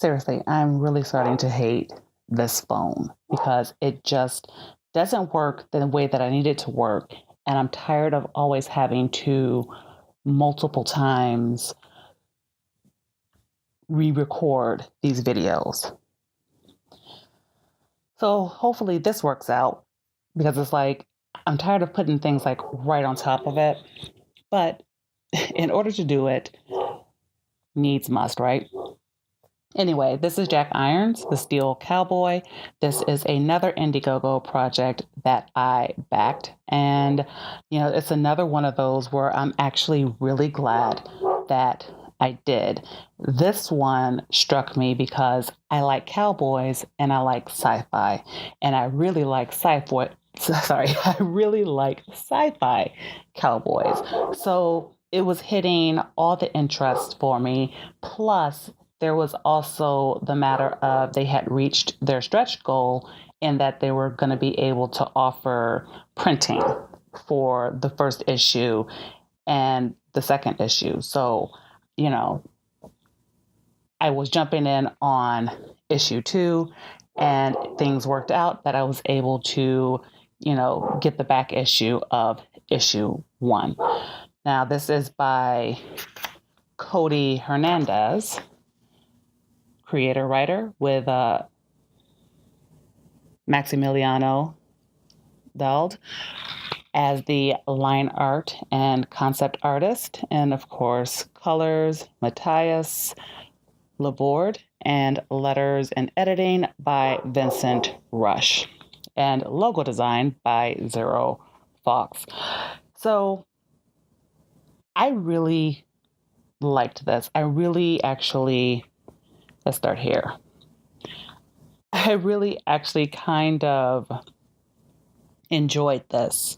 seriously, I'm really starting to hate this phone because it just doesn't work the way that I need it to work. And I'm tired of always having to multiple times re record these videos. So hopefully this works out because it's like I'm tired of putting things like right on top of it. But in order to do it, needs must, right? Anyway, this is Jack Irons, the Steel Cowboy. This is another Indiegogo project that I backed. And, it's another one of those where I'm actually really glad that I did. This one struck me because I like cowboys and I like sci-fi. And I really like sci-fi. Sorry, I really like sci-fi cowboys. So it was hitting all the interests for me. Plus, there was also the matter of they had reached their stretch goal in that they were going to be able to offer printing for the first issue and the second issue. So, you know, I was jumping in on issue 2 and things worked out that I was able to, get the back issue of issue 1. Now, this is by Cody Hernandez, creator writer, with Maximiliano Dald as the line art and concept artist. And of course, colors, Matthias Laborde, and letters and editing by Vincent Rush, and logo design by Zero Fox. So I really liked this. I really actually, let's start here. I really actually kind of enjoyed this.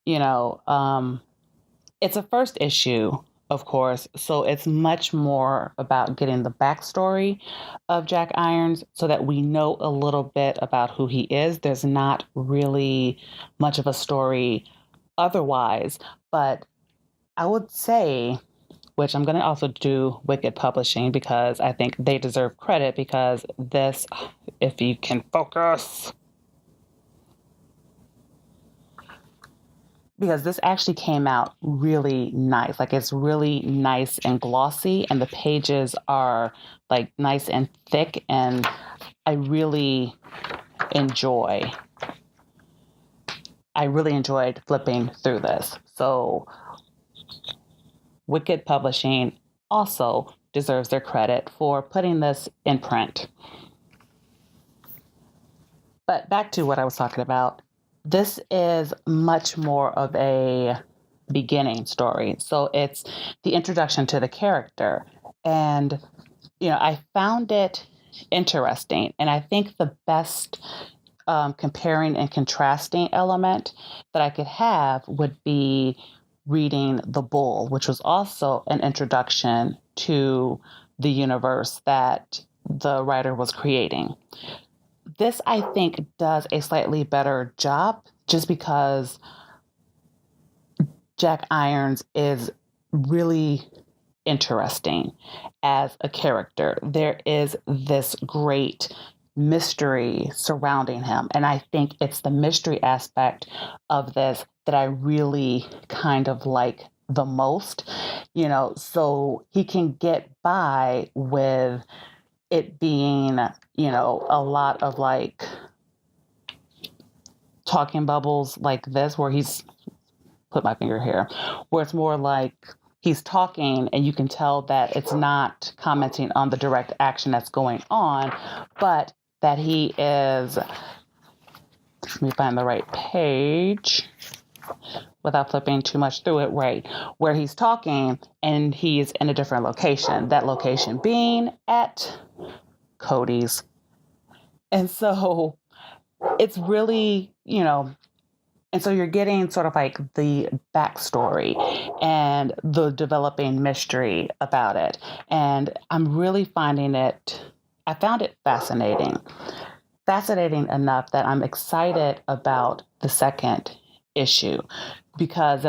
It's a first issue, of course, so it's much more about getting the backstory of Jack Irons so that we know a little bit about who he is. There's not really much of a story otherwise, but I would say, which I'm going to also do Wicked Publishing because I think they deserve credit because this, if you can focus, because this actually came out really nice. Like it's really nice and glossy, and the pages are like nice and thick, and I really enjoy. I really enjoyed flipping through this. So Wicked Publishing also deserves their credit for putting this in print. But back to what I was talking about. This is much more of a beginning story. So it's the introduction to the character. And, I found it interesting. And I think the best comparing and contrasting element that I could have would be reading The Bull, which was also an introduction to the universe that the writer was creating. This, I think, does a slightly better job just because Jack Irons is really interesting as a character. There is this great mystery surrounding him. And I think it's the mystery aspect of this that I really kind of like the most, so he can get by with it being, a lot of like talking bubbles like this, where he's put my finger here, where it's more like he's talking and you can tell that it's not commenting on the direct action that's going on, but that he is, let me find the right page without flipping too much through it, right, where he's talking and he's in a different location, that location being at Cody's. And so it's really, and so you're getting sort of like the backstory and the developing mystery about it. And I'm really I found it fascinating. Fascinating enough that I'm excited about the second issue because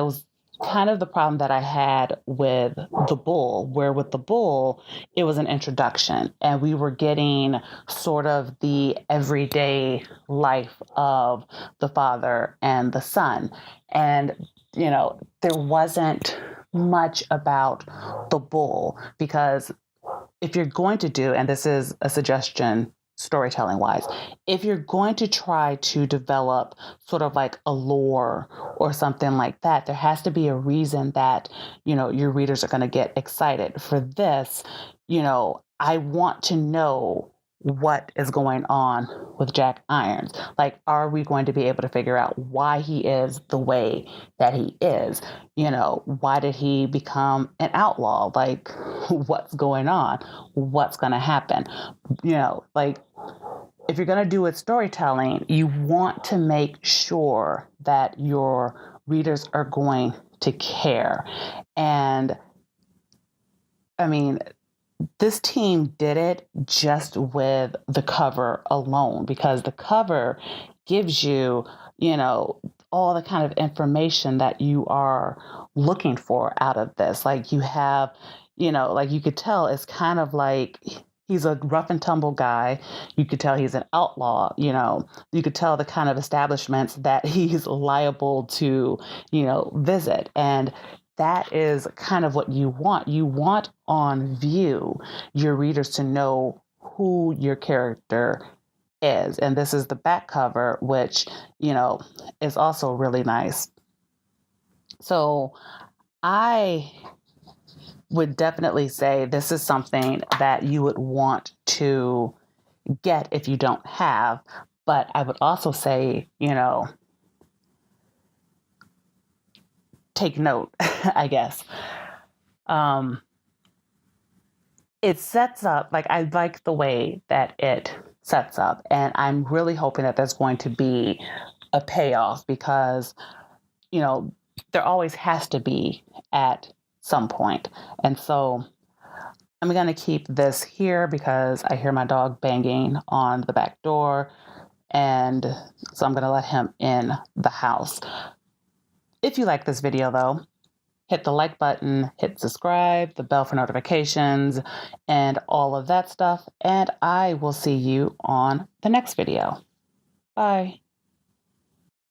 kind of the problem that I had with The Bull, where with The Bull, it was an introduction and we were getting sort of the everyday life of the father and the son. And, there wasn't much about The Bull because if you're going to do, and this is a suggestion storytelling wise, if you're going to try to develop sort of like a lore or something like that, there has to be a reason that, your readers are going to get excited. For this, I want to know what is going on with Jack Irons. Like, are we going to be able to figure out why he is the way that he is? Why did he become an outlaw? Like, what's going on? What's going to happen? Like, if you're going to do it storytelling, you want to make sure that your readers are going to care. And I mean, this team did it just with the cover alone because the cover gives you, all the kind of information that you are looking for out of this. Like you have, like you could tell it's kind of like he's a rough and tumble guy. You could tell he's an outlaw, you could tell the kind of establishments that he's liable to, visit. And that is kind of what you want. You want on view your readers to know who your character is. And this is the back cover, which, is also really nice. So I would definitely say this is something that you would want to get if you don't have. But I would also say, take note, I guess. It sets up, like, I like the way that it sets up, and I'm really hoping that there's going to be a payoff because, there always has to be at some point. And so I'm going to keep this here because I hear my dog banging on the back door. And so I'm going to let him in the house. If you like this video, though, hit the like button, hit subscribe, the bell for notifications, and all of that stuff. And I will see you on the next video. Bye.